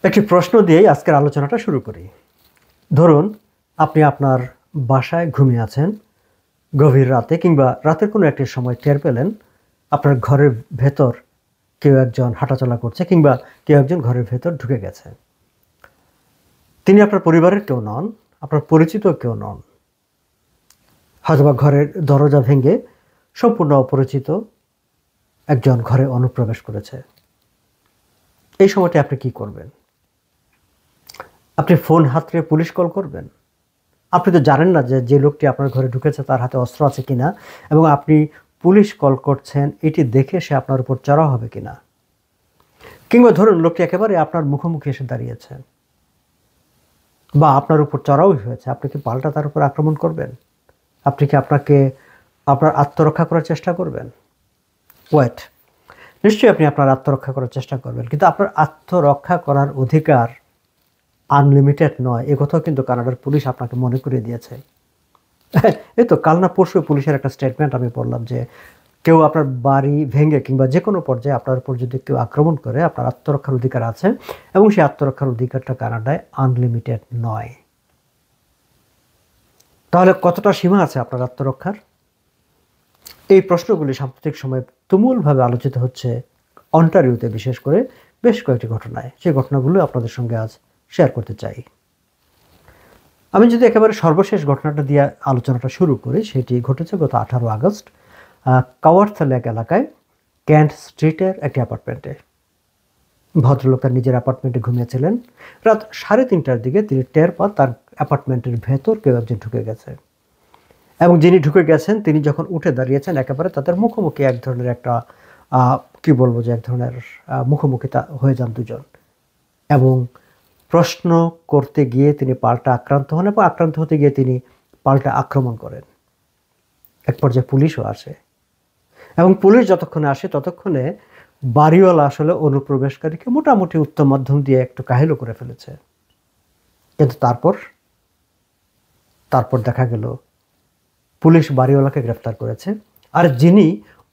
একটি প্রশ্ন দিয়েই আজকের আলোচনাটা শুরু করি। ধরুন আপনি আপনার বাসায় ঘুমিয়ে আছেন, গভীর রাতে কিংবা রাতের কোনো একটি সময় টের পেলেন আপনার ঘরের ভেতর কেউ একজন হাঁটাচলা করছে কিংবা কেউ একজন ঘরের ভেতর ঢুকে গেছে। তিনি আপনার পরিবারের কেউ নন, আপনার পরিচিত কেউ নন। হয়তোবা ঘরের দরজা ভেঙে সম্পূর্ণ অপরিচিত একজন ঘরে অনুপ্রবেশ করেছে। এই সময়টা আপনি কি করবেন? আপনি ফোন হাতড়ে পুলিশ কল করবেন? আপনি তো জানেন না যে লোকটি আপনার ঘরে ঢুকেছে তার হাতে অস্ত্র আছে কিনা, এবং আপনি পুলিশ কল করছেন এটি দেখে সে আপনার উপর চড়াও হবে কিনা। কিংবা ধরুন লোকটি একেবারে আপনার মুখোমুখি এসে দাঁড়িয়েছে বা আপনার উপর চড়াও হয়েছে, আপনি কি পাল্টা তার উপর আক্রমণ করবেন? আপনি কি আপনার আত্মরক্ষা করার চেষ্টা করবেন? ওয়েট, নিশ্চয়ই আপনি আপনার আত্মরক্ষা করার চেষ্টা করবেন, কিন্তু আপনার আত্মরক্ষা করার অধিকার আনলিমিটেড নয়। একথাও কিন্তু কানাডার পুলিশ আপনাকে মনে করিয়ে দিয়েছে। এই তো কাল না পরশু পুলিশের একটা স্টেটমেন্ট আমি পড়লাম যে কেউ আপনার বাড়ি ভেঙে কিংবা যে কোনো পর্যায়ে আপনার উপর যদি কেউ আক্রমণ করে, আপনার আত্মরক্ষার অধিকার আছে, এবং সেই আত্মরক্ষার অধিকারটা কানাডায় আনলিমিটেড নয়। তাহলে কতটা সীমা আছে আপনার আত্মরক্ষার? এই প্রশ্নগুলি সাম্প্রতিক সময়ে তুমুলভাবে আলোচিত হচ্ছে অন্টারিওতে, বিশেষ করে বেশ কয়েকটি ঘটনায়। সেই ঘটনাগুলো আপনাদের সঙ্গে আজ শেয়ার করতে চাই। আমি যদি একেবারে সর্বশেষ ঘটনাটা দিয়ে আলোচনাটা শুরু করি, সেটি ঘটেছে গত 18 আগস্ট কাওয়ার্থ লেক এলাকায় ক্যান্ট স্ট্রিটের একটি অ্যাপার্টমেন্টে। ভদ্রলোক তার নিজের অ্যাপার্টমেন্টে ঘুমিয়েছিলেন। রাত 3:30টার দিকে তিনি টের পান তার অ্যাপার্টমেন্টের ভেতর কেউ একজন ঢুকে গেছে, এবং যিনি ঢুকে গেছেন তিনি যখন উঠে দাঁড়িয়েছেন একেবারে তাদের মুখোমুখি এক ধরনের একটা এক ধরনের মুখোমুখি হয়ে যান দুজন, এবং প্রশ্ন করতে গিয়ে তিনি পাল্টা আক্রান্ত হন, এবং আক্রান্ত হতে গিয়ে তিনি পাল্টা আক্রমণ করেন। এক পর্যায়ে পুলিশও আসে, এবং পুলিশ যতক্ষণে আসে ততক্ষণে বাড়িওয়ালা আসলে অনুপ্রবেশকারীকে মোটামুটি উত্তম মাধ্যম দিয়ে একটু কাহিলও করে ফেলেছে। কিন্তু তারপর দেখা গেল পুলিশ বাড়িওয়ালাকে গ্রেফতার করেছে, আর যিনি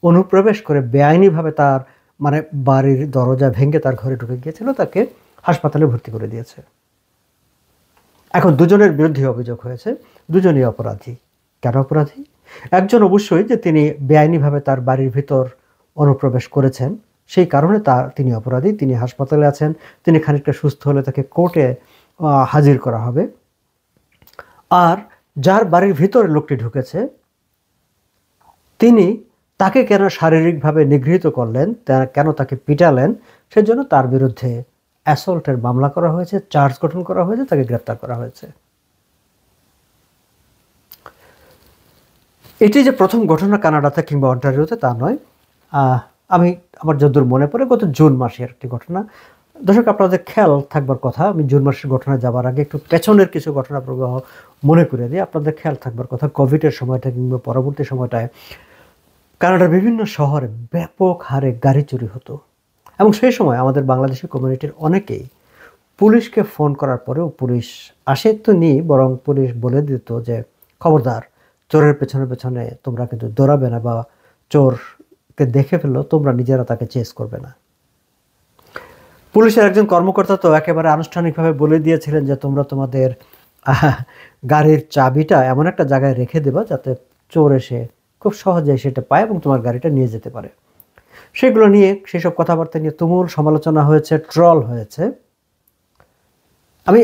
অনুপ্রবেশ করে বেআইনিভাবে তার বাড়ির দরজা ভেঙে তার ঘরে ঢুকে গিয়েছিল তাকে হাসপাতালে ভর্তি করে দিয়েছে। এখন দুজনের বিরুদ্ধে অভিযোগ হয়েছে, দুজনই অপরাধী। কেন অপরাধী? একজন অবশ্যই যে তিনি বেআইনিভাবে তার বাড়ির ভিতর অনুপ্রবেশ করেছেন, সেই কারণে তিনি অপরাধী, তিনি হাসপাতালে আছেন, তিনি খানিকটা সুস্থ হলে তাকে কোর্টে হাজির করা হবে। আর যার বাড়ির ভিতরে লোকটি ঢুকেছে তিনি তাকে কেন শারীরিকভাবে নিগৃহীত করলেন, কেন তাকে পিটালেন, সেজন্য তার বিরুদ্ধে অ্যাসল্টের মামলা করা হয়েছে, চার্জ গঠন করা হয়েছে, তাকে গ্রেফতার করা হয়েছে। এটি যে প্রথম ঘটনা কানাডাতে কিংবা অন্টারিওতে তা নয়। আমার যতদূর মনে পড়ে গত জুন মাসের একটি ঘটনা। দর্শক, আপনাদের খেয়াল থাকবার কথা, আমি জুন মাসের ঘটনা যাবার আগে একটু পেছনের কিছু ঘটনা প্রবাহ মনে করে দিই। আপনাদের খেয়াল থাকবার কথা, কোভিডের সময়টা কিংবা পরবর্তী সময়টায় কানাডার বিভিন্ন শহরে ব্যাপক হারে গাড়ি চুরি হতো, এবং সেই সময় আমাদের বাংলাদেশি কমিউনিটির অনেকেই পুলিশকে ফোন করার পরেও পুলিশ আসে তো নি, বরং পুলিশ বলে দিত যে খবরদার, চোরের পেছনে পেছনে তোমরা কিন্তু দৌড়াবে না, বা চোরকে দেখে ফেললো তোমরা নিজেরা তাকে চেস করবে না। পুলিশের একজন কর্মকর্তা তো একেবারে আনুষ্ঠানিকভাবে বলে দিয়েছিলেন যে তোমরা তোমাদের গাড়ির চাবিটা এমন একটা জায়গায় রেখে দেবা যাতে চোর এসে খুব সহজে সেটা পায় এবং তোমার গাড়িটা নিয়ে যেতে পারে। সেগুলো নিয়ে, সেসব কথাবার্তা নিয়ে তুমুল সমালোচনা হয়েছে, ট্রল হয়েছে। আমি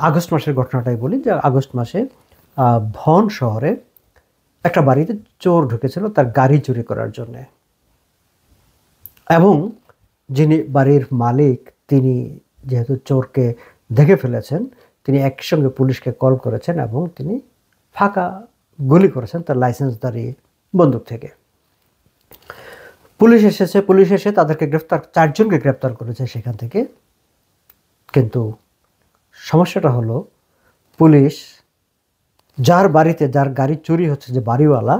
আগস্ট মাসের ঘটনাটাই বলি, যে আগস্ট মাসে ভন শহরে একটা বাড়িতে চোর ঢুকেছিল তার গাড়ি চুরি করার জন্যে, এবং যিনি বাড়ির মালিক তিনি যেহেতু চোরকে দেখে ফেলেছেন, তিনি একসঙ্গে পুলিশকে কল করেছেন এবং তিনি ফাঁকা গুলি করেছেন তার লাইসেন্সধারী বন্দুক থেকে। পুলিশ এসে তাদেরকে চারজনকে গ্রেফতার করেছে সেখান থেকে। কিন্তু সমস্যাটা হলো, পুলিশ যার গাড়ি চুরি হচ্ছে, যে বাড়িওয়ালা,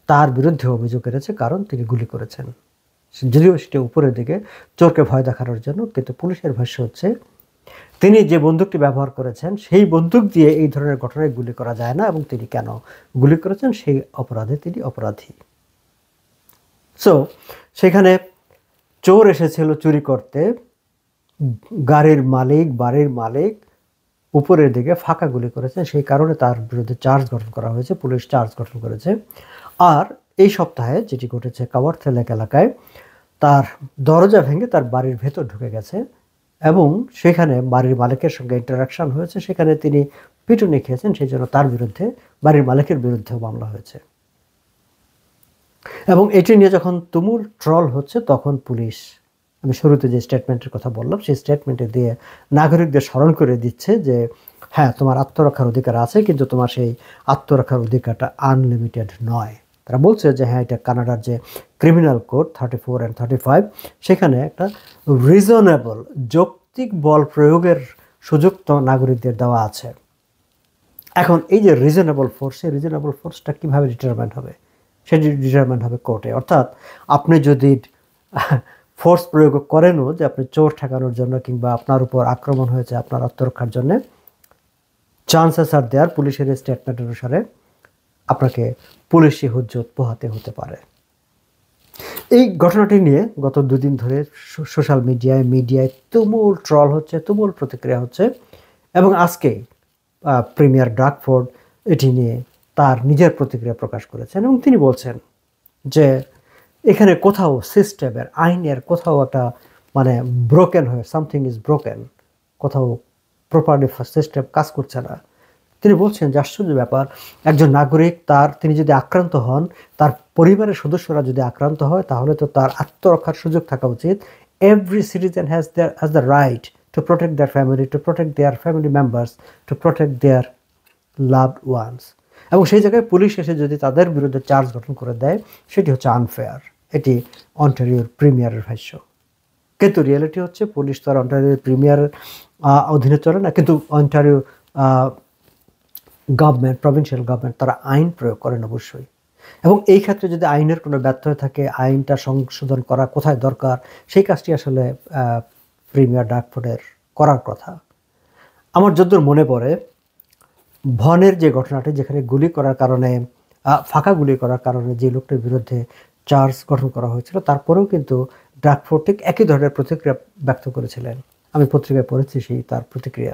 তার বিরুদ্ধে অভিযোগ এনেছে, কারণ তিনি গুলি করেছেন, যদিও সেটা উপরের দিকে চোরকে ভয় দেখানোর জন্য। কিন্তু পুলিশের ভাষ্য হচ্ছে তিনি যে বন্দুকটি ব্যবহার করেছেন সেই বন্দুক দিয়ে এই ধরনের ঘটনায় গুলি করা যায় না, এবং তিনি কেন গুলি করেছেন সেই অপরাধে তিনি অপরাধী। সো সেখানে চোর এসেছিল চুরি করতে, বাড়ির মালিক উপরের দিকে ফাঁকা গুলি করেছেন, সেই কারণে তার বিরুদ্ধে চার্জ গঠন করা হয়েছে, পুলিশ চার্জ গঠন করেছে। আর এই সপ্তাহে যেটি ঘটেছে কাওয়ারথা এলাকায়, তার দরজা ভেঙে তার বাড়ির ভেতর ঢুকে গেছে এবং সেখানে বাড়ির মালিকের সঙ্গে ইন্টারাকশন হয়েছে, সেখানে তিনি পিটুনি খেয়েছেন, সেই জন্য তার বিরুদ্ধে, বাড়ির মালিকের বিরুদ্ধেও মামলা হয়েছে। এবং এটি নিয়ে যখন তুমুল ট্রল হচ্ছে, তখন পুলিশ, আমি শুরুতে যে স্টেটমেন্টের কথা বললাম, সেই স্টেটমেন্টে দিয়ে নাগরিকদের স্মরণ করে দিচ্ছে যে হ্যাঁ, তোমার আত্মরক্ষার অধিকার আছে, কিন্তু তোমার সেই আত্মরক্ষার অধিকারটা আনলিমিটেড নয়। তারা বলছে যে হ্যাঁ, এটা কানাডার যে ক্রিমিনাল কোড 34 and 35, সেখানে একটা রিজনেবল, যৌক্তিক বল প্রয়োগের সুযোগ তো নাগরিকদের দেওয়া আছে। এখন এই যে রিজনেবল ফোর্স, সেই রিজনেবল ফোর্সটা কীভাবে ডিটারমাইন হবে? সেটি ডিটারমাইন হবে কোর্টে। অর্থাৎ আপনি যদি ফোর্স প্রয়োগ করেনও, যে আপনি চোর ঠেকানোর জন্য কিংবা আপনার উপর আক্রমণ হয়েছে আপনার আত্মরক্ষার জন্য, চান্সেস আর দেয়ার, পুলিশের স্টেটমেন্ট অনুসারে আপনাকে পুলিশি হুজ্জত পোহাতে হতে পারে। এই ঘটনাটি নিয়ে গত দুদিন ধরে সোশ্যাল মিডিয়ায় তুমুল ট্রল হচ্ছে, তুমুল প্রতিক্রিয়া হচ্ছে। এবং আজকে প্রিমিয়ার ডাকফোর্ড এটি নিয়ে তার নিজের প্রতিক্রিয়া প্রকাশ করেছেন এবং তিনি বলছেন যে এখানে কোথাও সিস্টেমের, আইনের কোথাও একটা মানে ব্রোকেন হয়ে, সামথিং ইজ ব্রোকেন, কোথাও প্রপারলি সিস্টেম কাজ করছে না। তিনি বলছেন যে আশ্চর্য ব্যাপার, একজন নাগরিক তিনি যদি আক্রান্ত হন, তার পরিবারের সদস্যরা যদি আক্রান্ত হয়, তাহলে তো তার আত্মরক্ষার সুযোগ থাকা উচিত। Every citizen has the right to protect their family, to protect their family members, to protect their loved ones. এবং সেই জায়গায় পুলিশ এসে যদি তাদের বিরুদ্ধে চার্জ গঠন করে দেয়, সেটি হচ্ছে আনফেয়ার। এটি অন্টারিওর প্রিমিয়ারের ভাষ্য। কিন্তু রিয়েলিটি হচ্ছে পুলিশ তো আর অন্টারিওর প্রিমিয়ারের অধীনে চলে না, কিন্তু অন্টারিও গভর্নমেন্ট, প্রভিন্সিয়াল গভর্নমেন্ট, তারা আইন প্রয়োগ করেন অবশ্যই। এবং এই ক্ষেত্রে যদি আইনের কোনো ব্যত্যয় থাকে, আইনটা সংশোধন করা কোথায় দরকার, সেই কাজটি আসলে প্রিমিয়ার ডাকফোর্ডের করার কথা। আমার যতদূর মনে পড়ে, ভনের যে ঘটনাটি, যেখানে গুলি করার কারণে, ফাঁকা গুলি করার কারণে যে লোকটির বিরুদ্ধে চার্জ গঠন করা হয়েছিল, তারপরেও কিন্তু ডাকফোর্ড ঠিক একই ধরনের প্রতিক্রিয়া ব্যক্ত করেছিলেন। আমি পত্রিকায় পড়েছি তার প্রতিক্রিয়া।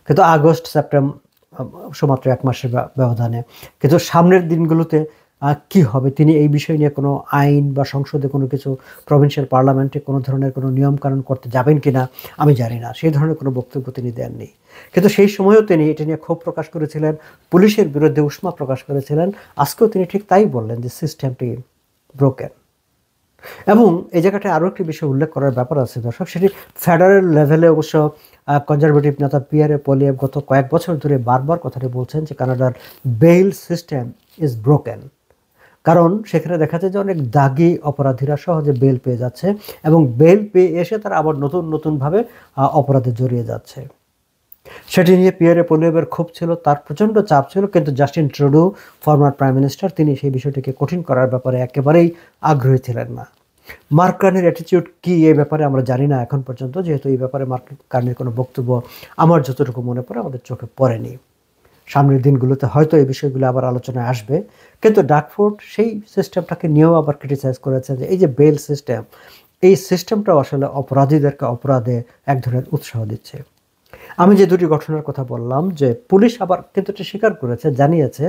কিন্তু আগস্ট সেপ্টেম্বর মাত্র 1 মাসের ব্যবধানে, কিন্তু সামনের দিনগুলোতে কি হবে, তিনি এই বিষয় নিয়ে কোনো আইন বা সংসদে কোনো কিছু, প্রভিন্সিয়াল পার্লামেন্টে কোনো ধরনের কোনো নিয়মকানুন করতে যাবেন কিনা আমি জানি না, সেই ধরনের কোনো বক্তব্য তিনি দেননি। কিন্তু সেই সময়ও তিনি এটা নিয়ে ক্ষোভ প্রকাশ করেছিলেন, পুলিশের বিরুদ্ধে উষ্মা প্রকাশ করেছিলেন। আজকেও তিনি ঠিক তাই বললেন যে সিস্টেমটি ব্রোকেন। এবং এই জায়গাটায় আরও একটি বিষয় উল্লেখ করার ব্যাপার আছে দর্শক, সেটি ফেডারেল লেভেলে অবশ্য কনজারভেটিভ নেতা পিয়ারে পলিয়েভ গত কয়েক বছর ধরে বারবার কথাটি বলছেন যে কানাডার বেইল সিস্টেম ইজ ব্রোকেন। কারণ সেখানে দেখা যায় যে অনেক দাগি অপরাধীরা সহজে বেল পেয়ে যাচ্ছে এবং বেল পেয়ে এসে তারা আবার নতুনভাবে অপরাধে জড়িয়ে যাচ্ছে। সেটি নিয়ে পিয়ারে পলিয়েভের ক্ষোভ ছিল, তার প্রচণ্ড চাপ ছিল। কিন্তু Justin Trudeau, former prime minister, তিনি সেই বিষয়টিকে কঠিন করার ব্যাপারে একেবারেই আগ্রহী ছিলেন না। মার্ক কার্নির অ্যাটিটিউড কী এই ব্যাপারে আমরা জানি না এখন পর্যন্ত, যেহেতু এই ব্যাপারে মার্ক কার্নির কোনো বক্তব্য আমার যতটুকু মনে পড়ে আমাদের চোখে পড়েনি। সামনের দিনগুলোতে হয়তো এই বিষয়গুলো আবার আলোচনায় আসবে। কিন্তু ডাকফোর্ড সেই সিস্টেমটাকে নিয়েও আবার ক্রিটিসাইজ করেছে যে এই যে বেল সিস্টেম, এই সিস্টেমটাও আসলে অপরাধীদেরকে অপরাধে এক ধরনের উৎসাহ দিচ্ছে। আমি যে দুটি ঘটনার কথা বললাম, যে পুলিশ আবার কিন্তু এটা স্বীকার করেছে, জানিয়েছে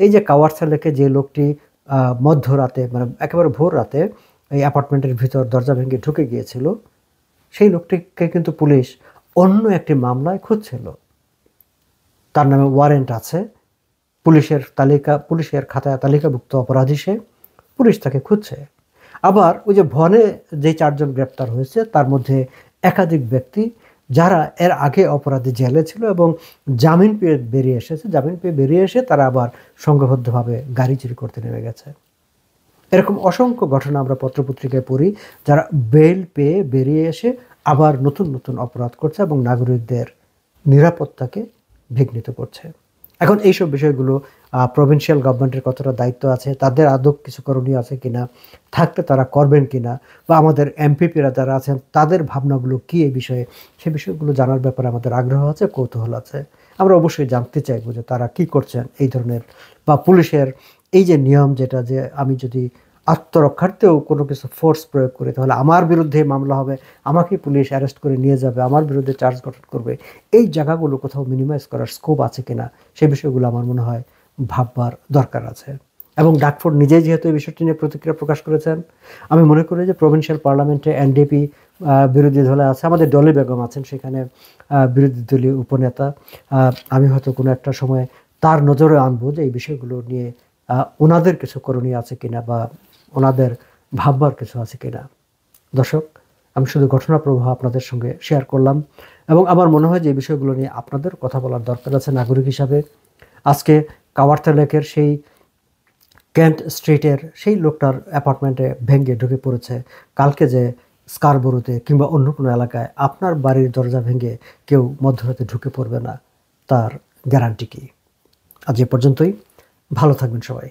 এই যে কাওয়ারথা লেকে যে লোকটি মধ্যরাতে, মানে একেবারে ভোর রাতে এই অ্যাপার্টমেন্টের ভিতর দরজা ভেঙে ঢুকে গিয়েছিল, সেই লোকটিকে কিন্তু পুলিশ অন্য একটি মামলায় খুঁজছিল। তার নামে ওয়ারেন্ট আছে, পুলিশের খাতায় তালিকাভুক্ত অপরাধী সে, পুলিশ তাকে খুঁজছে। আবার ওই যে ভনে যে 4 জন গ্রেপ্তার হয়েছে, তার মধ্যে একাধিক ব্যক্তি যারা এর আগে অপরাধী জেলে ছিল এবং জামিন পেয়ে বেরিয়ে এসে তারা আবার সংঘবদ্ধভাবে গাড়ি চুরি করতে নেমে গেছে। এরকম অসংখ্য ঘটনা আমরা পত্রপত্রিকায় পড়ি, যারা বেল পেয়ে বেরিয়ে এসে আবার নতুন অপরাধ করছে এবং নাগরিকদের নিরাপত্তাকে বিঘ্নিত করছে। এখন এইসব বিষয়গুলো প্রভিন্সিয়াল গভর্নমেন্টের কতটা দায়িত্ব আছে, তাদের আদৌ কিছু করণীয় আছে কিনা, থাকতে তারা করবেন কিনা, বা আমাদের এমপিপিরা যারা আছেন তাদের ভাবনাগুলো কী এই বিষয়ে, সে বিষয়গুলো জানার ব্যাপারে আমাদের আগ্রহ আছে, কৌতূহল আছে। আমরা অবশ্যই জানতে চাইবো যে তারা কি করছেন এই ধরনের, বা পুলিশের এই যে নিয়ম, যেটা যে আমি যদি আত্মরক্ষার্থেও কোনো কিছু ফোর্স প্রয়োগ করে, তাহলে আমার বিরুদ্ধে মামলা হবে, আমাকে পুলিশ অ্যারেস্ট করে নিয়ে যাবে, আমার বিরুদ্ধে চার্জ গঠন করবে, এই জায়গাগুলো কোথাও মিনিমাইজ করার স্কোপ আছে কিনা সেই বিষয়গুলো আমার মনে হয় ভাববার দরকার আছে। এবং ডাকফোর্ড নিজেই যেহেতু এই বিষয়টি নিয়ে প্রতিক্রিয়া প্রকাশ করেছেন, আমি মনে করি যে প্রভিন্সিয়াল পার্লামেন্টে এনডিপি বিরোধী দলে আছে, আমাদের ডলি বেগম আছেন সেখানে বিরোধী দলীয় উপনেতা। আমি হয়তো কোনো একটা সময় তার নজরে আনবো যে এই বিষয়গুলো নিয়ে ওনাদের কিছু করণীয় আছে কিনা বা ওনাদের ভাববার কিছু আছে কিনা। দর্শক, আমি শুধু ঘটনা প্রবাহ আপনাদের সঙ্গে শেয়ার করলাম এবং আমার মনে হয় যে এই বিষয়গুলো নিয়ে আপনাদের কথা বলার দরকার আছে নাগরিক হিসাবে। আজকে কাওয়ার্থা লেকের সেই কেন্ট স্ট্রিটের সেই লোকটার অ্যাপার্টমেন্টে ভেঙে ঢুকে পড়েছে, কালকে যে স্কারবোরোতে কিংবা অন্য কোনো এলাকায় আপনার বাড়ির দরজা ভেঙে কেউ মধ্যরাতে ঢুকে পড়বে না, তার গ্যারান্টি কি? আজ এ পর্যন্তই। ভালো থাকবেন সবাই।